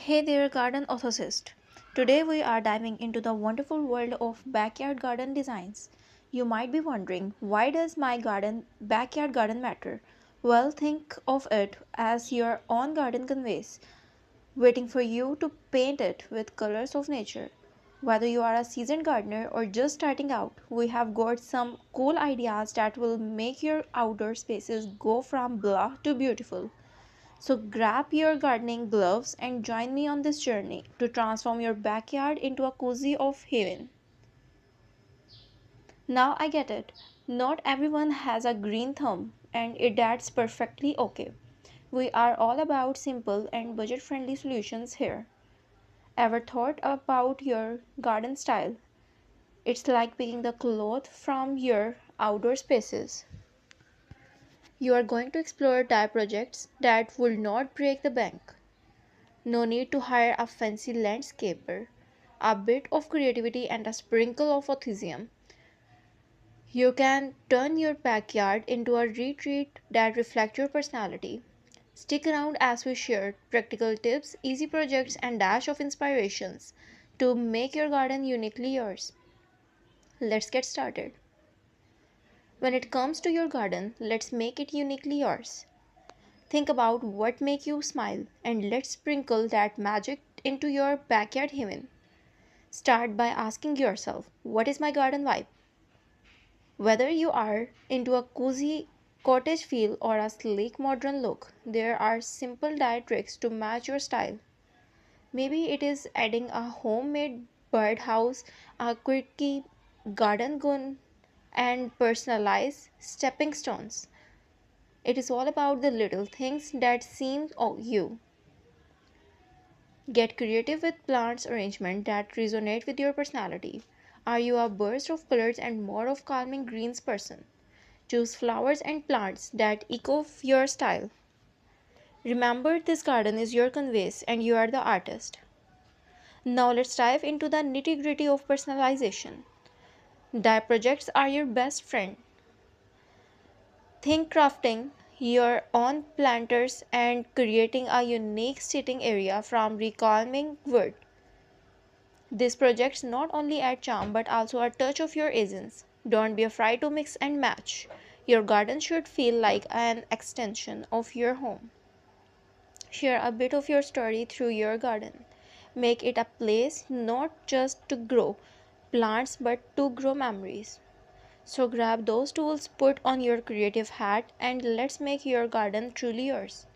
Hey there, garden enthusiast. Today we are diving into the wonderful world of backyard garden designs. You might be wondering, why does my backyard garden matter? Well, think of it as your own garden canvas, waiting for you to paint it with colors of nature. Whether you are a seasoned gardener or just starting out, we have got some cool ideas that will make your outdoor spaces go from blah to beautiful. So grab your gardening gloves and join me on this journey to transform your backyard into a cozy of heaven. Now I get it. Not everyone has a green thumb and that's perfectly okay. We are all about simple and budget-friendly solutions here. Ever thought about your garden style? It's like picking the cloth from your outdoor spaces. You are going to explore dye projects that will not break the bank. No need to hire a fancy landscaper. A bit of creativity and a sprinkle of enthusiasm. You can turn your backyard into a retreat that reflects your personality. Stick around as we share practical tips, easy projects, and dash of inspirations to make your garden uniquely yours. Let's get started. When it comes to your garden, let's make it uniquely yours. Think about what makes you smile and let's sprinkle that magic into your backyard heaven. Start by asking yourself, what is my garden vibe? Whether you are into a cozy cottage feel or a sleek modern look, there are simple diet tricks to match your style. Maybe it is adding a homemade birdhouse, a quirky garden gun, and personalized stepping stones. It is all about the little things that seem you. Get creative with plants arrangement that resonate with your personality. Are you a burst of colors and more of calming greens person? Choose flowers and plants that echo your style. Remember, this garden is your canvas and you are the artist. Now let's dive into the nitty-gritty of personalization. Dye projects are your best friend. Think crafting your own planters and creating a unique sitting area from recalming wood. These projects not only add charm but also a touch of your essence. Don't be afraid to mix and match. Your garden should feel like an extension of your home. Share a bit of your story through your garden. Make it a place not just to grow plants but to grow memories. So grab those tools, put on your creative hat, and let's make your garden truly yours.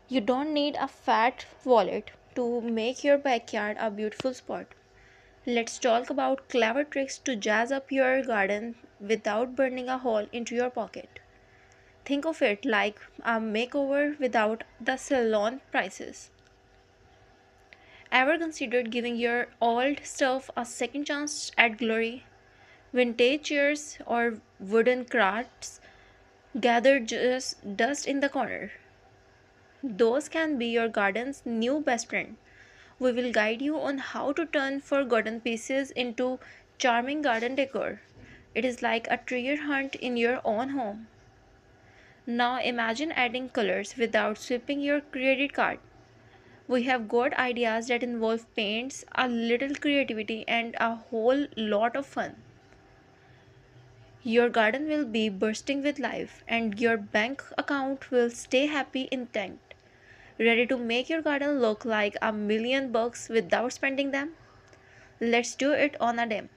You don't need a fat wallet to make your backyard a beautiful spot. Let's talk about clever tricks to jazz up your garden without burning a hole into your pocket. Think of it like a makeover without the salon prices. Ever considered giving your old stuff a second chance at glory? Vintage chairs or wooden carts gather just dust in the corner. Those can be your garden's new best friend. We will guide you on how to turn forgotten pieces into charming garden decor. It is like a treasure hunt in your own home. Now imagine adding colors without sweeping your credit card. We have got ideas that involve paints, a little creativity, and a whole lot of fun. Your garden will be bursting with life, and your bank account will stay happy intact. Ready to make your garden look like $1 million without spending them? Let's do it on a dim.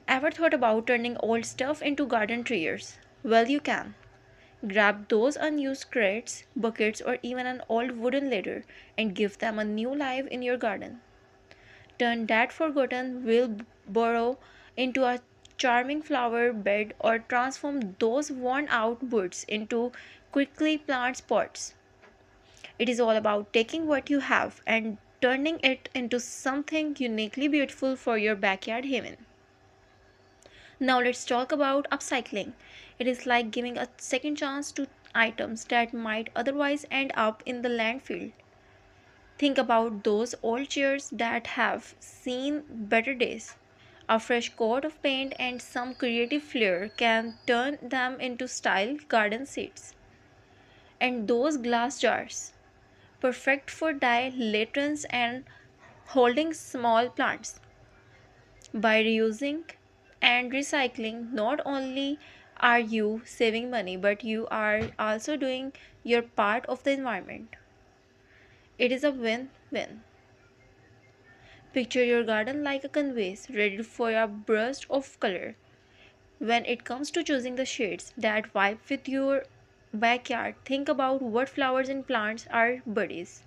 Ever thought about turning old stuff into garden treasures? Well, you can. Grab those unused crates, buckets, or even an old wooden ladder and give them a new life in your garden. Turn that forgotten wheelbarrow into a charming flower bed or transform those worn out woods into quickly plant spots. It is all about taking what you have and turning it into something uniquely beautiful for your backyard haven. Now let's talk about upcycling. It is like giving a second chance to items that might otherwise end up in the landfill. Think about those old chairs that have seen better days. A fresh coat of paint and some creative flair can turn them into style garden seats. And those glass jars. perfect for dilatrans and holding small plants. By reusing and recycling, not only are you saving money, but you are also doing your part of the environment. It is a win win. Picture your garden like a canvas ready for a burst of color. When it comes to choosing the shades that vibe with your backyard, think about what flowers and plants are buddies.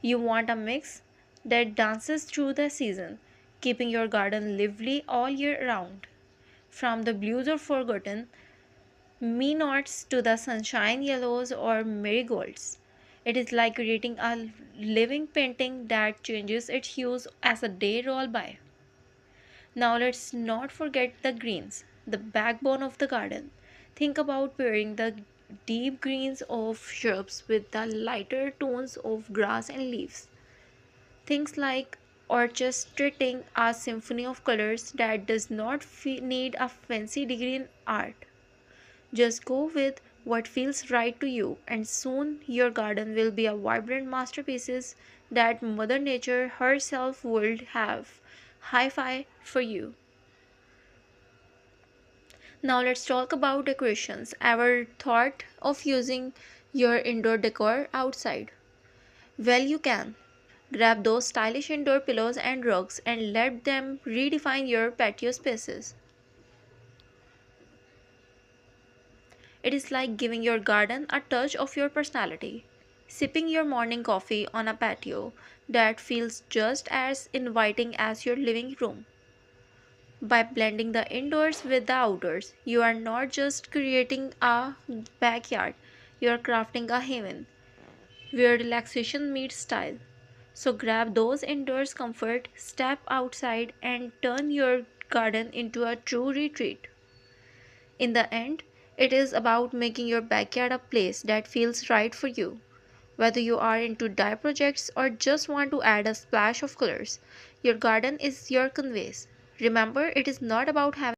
You want a mix that dances through the season, keeping your garden lively all year round. From the blues or forgotten me nots to the sunshine yellows or marigolds. It is like creating a living painting that changes its hues as the day roll by. Now let's not forget the greens, the backbone of the garden. Think about pairing the deep greens of shrubs with the lighter tones of grass and leaves. Things like orchestrating a symphony of colors that does not need a fancy degree in art. Just go with what feels right to you, and soon your garden will be a vibrant masterpieces that Mother Nature herself would have high five for you. Now let's talk about decorations. Ever thought of using your indoor decor outside? Well, you can. Grab those stylish indoor pillows and rugs and let them redefine your patio spaces. It is like giving your garden a touch of your personality. Sipping your morning coffee on a patio that feels just as inviting as your living room. By blending the indoors with the outdoors, you are not just creating a backyard, you are crafting a haven where relaxation meets style. So grab those indoors comfort, step outside, and turn your garden into a true retreat. In the end, it is about making your backyard a place that feels right for you. Whether you are into dye projects or just want to add a splash of colors, your garden is your canvas. Remember, it is not about having